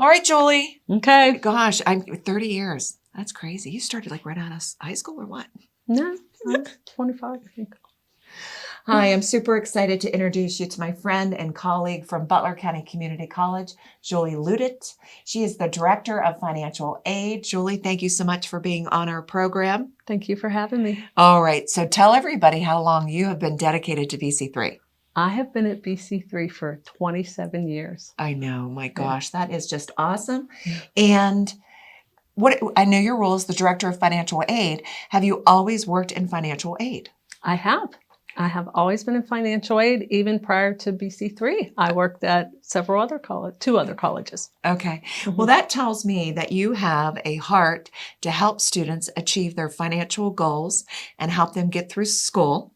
All right, Julie. Okay. Gosh, I'm 30 years. That's crazy. You started like right out of high school or what? No, I'm 25, I think. Hi, I'm super excited to introduce you to my friend and colleague from Butler County Community College, Juli Louttit. She is the Director of Financial Aid. Julie, thank you so much for being on our program. Thank you for having me. All right, so tell everybody how long you have been dedicated to BC3. I have been at BC3 for 27 years. I know, my gosh, that is just awesome. Yeah. And what I know your role as the Director of Financial Aid. Have you always worked in financial aid? I have. I have always been in financial aid, even prior to BC3. I worked at two other colleges. Okay. Well, that tells me that you have a heart to help students achieve their financial goals and help them get through school.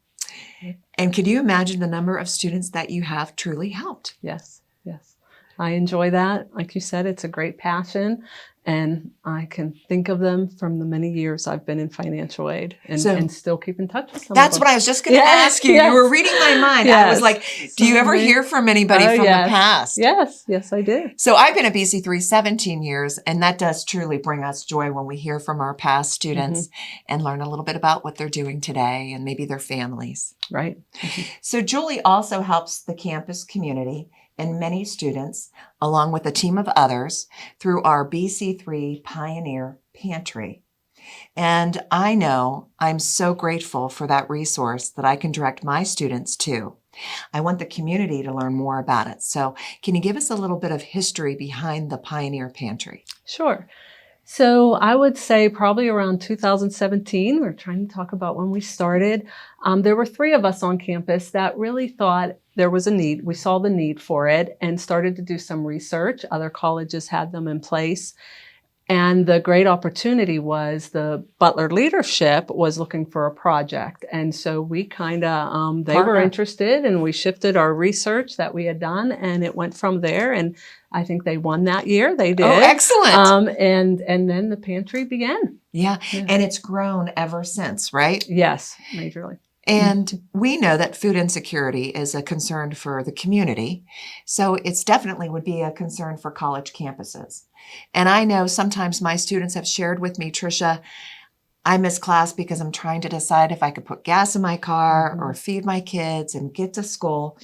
And can you imagine the number of students that you have truly helped? Yes, yes. I enjoy that. Like you said, it's a great passion. And I can think of them from the many years I've been in financial aid and still keep in touch with some That's of them. what I was just going to ask you. Yes. You were reading my mind. Yes. I was like, do you ever hear from anybody from the past? Yes, yes, I do. So I've been at BC3 17 years, and that does truly bring us joy when we hear from our past students and learn a little bit about what they're doing today and maybe their families. Right. So Julie also helps the campus community and many students, along with a team of others, through our BC3 Pioneer Pantry. And I know I'm so grateful for that resource that I can direct my students to. I want the community to learn more about it. So can you give us a little bit of history behind the Pioneer Pantry? Sure. So I would say probably around 2017, we're trying to talk about when we started. There were 3 of us on campus that really thought there was a need. We saw the need for it and started to do some research. Other colleges had them in place. And the great opportunity was the Butler leadership was looking for a project. And so we kind of, they were interested, and we shifted our research that we had done, and it went from there. And I think they won that year. They did. Oh, excellent. And then the pantry began. Yeah. And it's grown ever since, right? Yes, majorly. And we know that food insecurity is a concern for the community. So it's definitely would be a concern for college campuses. And I know sometimes my students have shared with me, Tricia, I miss class because I'm trying to decide if I could put gas in my car or feed my kids and get to school.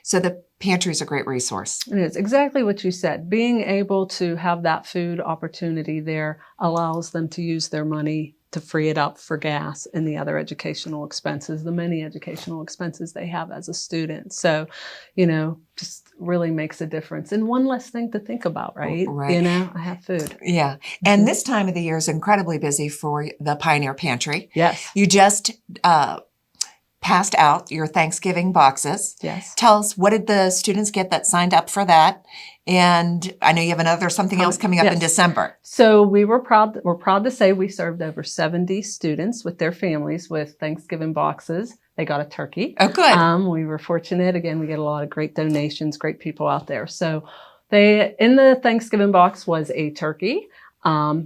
So the pantry is a great resource. It is exactly what you said. Being able to have that food opportunity there allows them to use their money to free it up for gas and the other educational expenses, the many educational expenses they have as a student. So, just really makes a difference. And one less thing to think about, right? Right. I have food. Yeah. And this time of the year is incredibly busy for the Pioneer Pantry. Yes. You just passed out your Thanksgiving boxes. Yes. Tell us, what did the students get that signed up for that? And I know you have something else coming up in December. So we're proud to say we served over 70 students with their families with Thanksgiving boxes. They got a turkey. Oh, good. We were fortunate. Again, we get a lot of great donations, great people out there. So in the Thanksgiving box was a turkey, all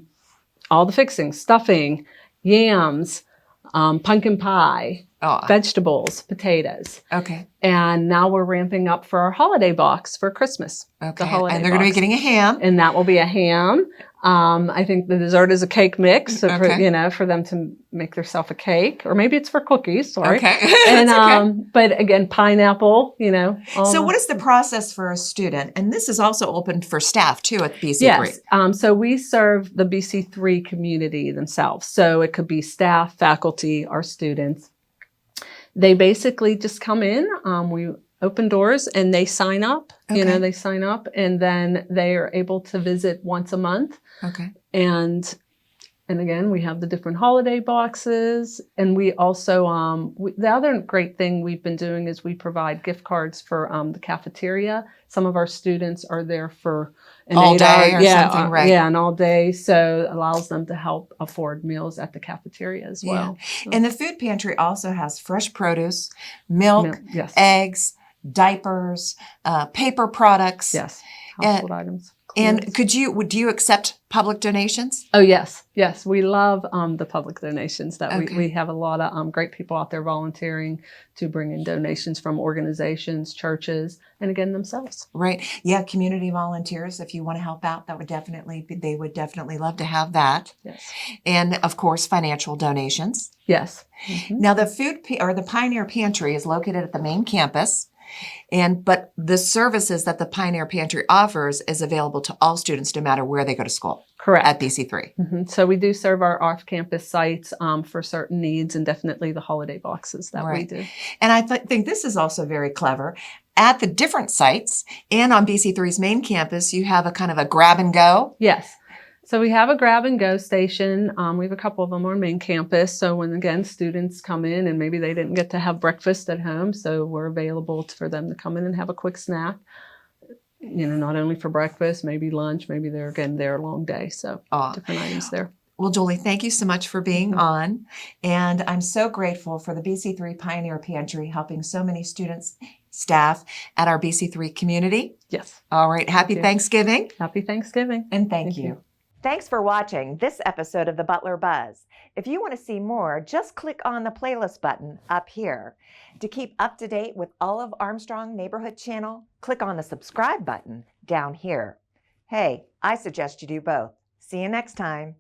the fixings, stuffing, yams, pumpkin pie, vegetables, potatoes. Okay. And now we're ramping up for our holiday box for Christmas. Okay. The holiday and they're going to be getting a ham. And that will be a ham. I think the dessert is a cake mix, so for them to make themselves a cake, or maybe it's for cookies. Sorry. Okay. And but again, pineapple. So what is the process for a student? And this is also open for staff too at BC3. Yes. So we serve the BC3 community themselves. So it could be staff, faculty, or students. They basically just come in. We open doors and they sign up. Okay. They sign up, and then they are able to visit once a month. Okay. And again, we have the different holiday boxes, and we also the other great thing we've been doing is we provide gift cards for the cafeteria. Some of our students are there for an all 8 day hour, or something, right? Yeah, and all day, so it allows them to help afford meals at the cafeteria as well. So. And the food pantry also has fresh produce, milk, yes. eggs, diapers, paper products. Yes, household items. And do you accept public donations? Oh, yes. Yes. We love the public donations that Okay. we have a lot of great people out there volunteering to bring in donations from organizations, churches, and again, themselves. Right. Yeah. Community volunteers, if you want to help out, they would definitely love to have that. Yes. And of course, financial donations. Yes. Mm-hmm. Now the Pioneer Pantry is located at the main campus. But the services that the Pioneer Pantry offers is available to all students no matter where they go to school. Correct. At BC3. Mm-hmm. So we do serve our off-campus sites for certain needs, and definitely the holiday boxes that we do. And I think this is also very clever. At the different sites and on BC3's main campus, you have a kind of a grab and go. Yes. So we have a grab and go station. We have a couple of them on main campus. So when, again, students come in and maybe they didn't get to have breakfast at home, so we're available for them to come in and have a quick snack. Not only for breakfast, maybe lunch, maybe they're a long day. So different items there. Well, Juli, thank you so much for being on. And I'm so grateful for the BC3 Pioneer Pantry helping so many students, staff at our BC3 community. Yes. All right. Happy Thanksgiving. Happy Thanksgiving. And thank you. Thanks for watching this episode of the Butler Buzz. If you want to see more, just click on the playlist button up here. To keep up to date with all of Armstrong Neighborhood Channel, click on the subscribe button down here. Hey, I suggest you do both. See you next time.